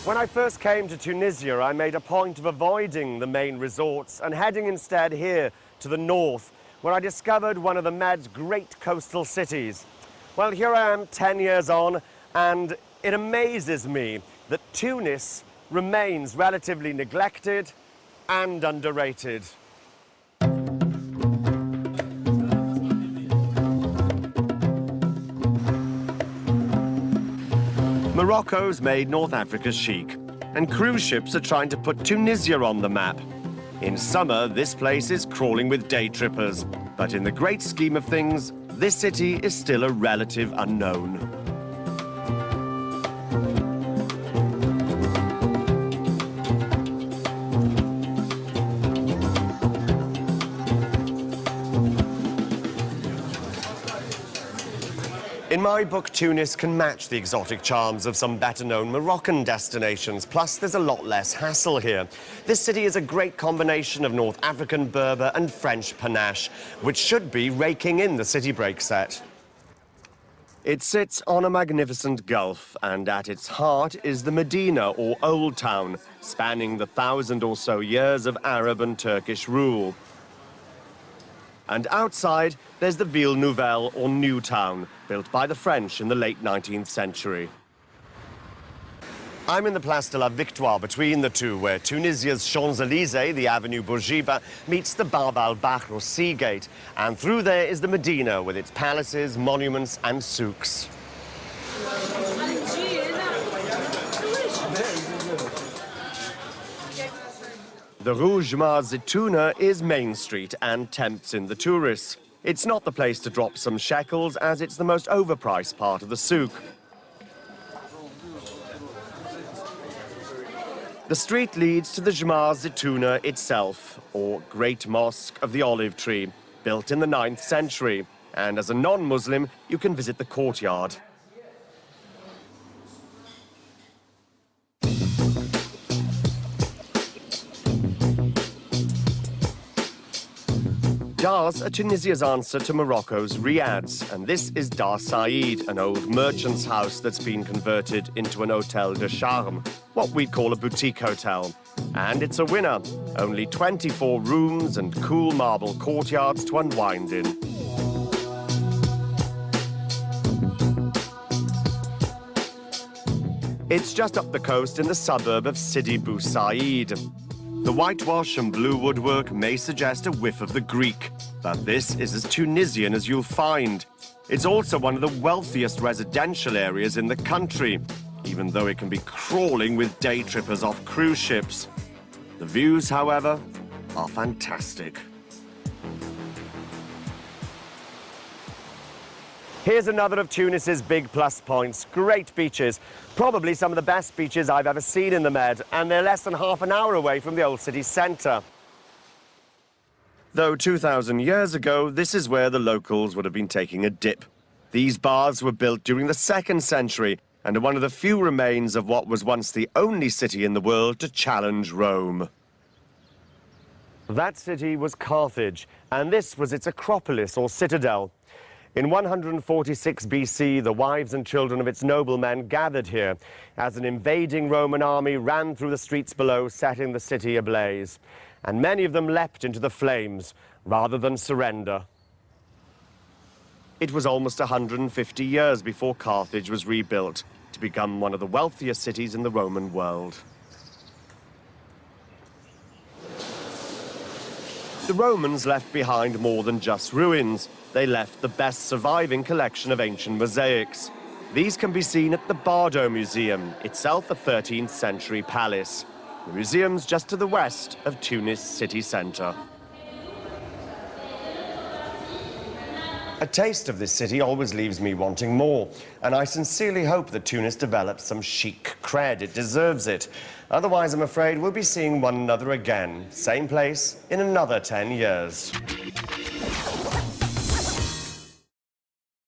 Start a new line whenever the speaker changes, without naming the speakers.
When I first came to Tunisia, I made a point of avoiding the main resorts and heading instead here to the north, where I discovered one of the Med's great coastal cities. Well, here I am 10 years on, and it amazes me that Tunis remains relatively neglected and underrated. Morocco's made North Africa chic, and cruise ships are trying to put Tunisia on the map. In summer, this place is crawling with day trippers, but in the great scheme of things, this city is still a relative unknown. In my book, Tunis can match the exotic charms of some better-known Moroccan destinations, plus there's a lot less hassle here. This city is a great combination of North African Berber and French panache, which should be raking in the city break set. It sits on a magnificent gulf, and at its heart is the Medina, or Old Town, spanning the 1,000 or so years of Arab and Turkish rule. And outside, there's the Ville Nouvelle, or New Town, built by the French in the late 19th century. I'm in the Place de la Victoire between the two, where Tunisia's Champs-Élysées, the Avenue Bourguiba, meets the Bab al-Bahr, or Sea Gate. And through there is the Medina, with its palaces, monuments and souks. The Rue Jemaa Zitouna is Main Street and tempts in the tourists. It's not the place to drop some shekels, as it's the most overpriced part of the souk. The street leads to the Jemaa Zitouna itself, or Great Mosque of the Olive Tree, built in the 9th century. And as a non-Muslim, you can visit the courtyard. Dars are Tunisia's answer to Morocco's riads, and this is Dar Said, an old merchant's house that's been converted into an hôtel de charme, what we'd call a boutique hotel. And it's a winner. Only 24 rooms and cool marble courtyards to unwind in. It's just up the coast in the suburb of Sidi Bou Said. The whitewash and blue woodwork may suggest a whiff of the Greek, but this is as Tunisian as you'll find. It's also one of the wealthiest residential areas in the country, even though it can be crawling with day trippers off cruise ships. The views, however, are fantastic. Here's another of Tunis's big plus points. Great beaches. Probably some of the best beaches I've ever seen in the Med, and they're less than half an hour away from the old city centre. Though 2,000 years ago, this is where the locals would have been taking a dip. These baths were built during the 2nd century and are one of the few remains of what was once the only city in the world to challenge Rome. That city was Carthage, and this was its acropolis, or citadel. In 146 BC, the wives and children of its noblemen gathered here as an invading Roman army ran through the streets below, setting the city ablaze. And many of them leapt into the flames rather than surrender. It was almost 150 years before Carthage was rebuilt to become one of the wealthiest cities in the Roman world. The Romans left behind more than just ruins. They left the best surviving collection of ancient mosaics. These can be seen at the Bardo Museum, itself a 13th century palace. The museum's just to the west of Tunis city centre. A taste of this city always leaves me wanting more, and I sincerely hope that Tunis develops some chic cred. It deserves it. Otherwise, I'm afraid we'll be seeing one another again. Same place in another 10 years.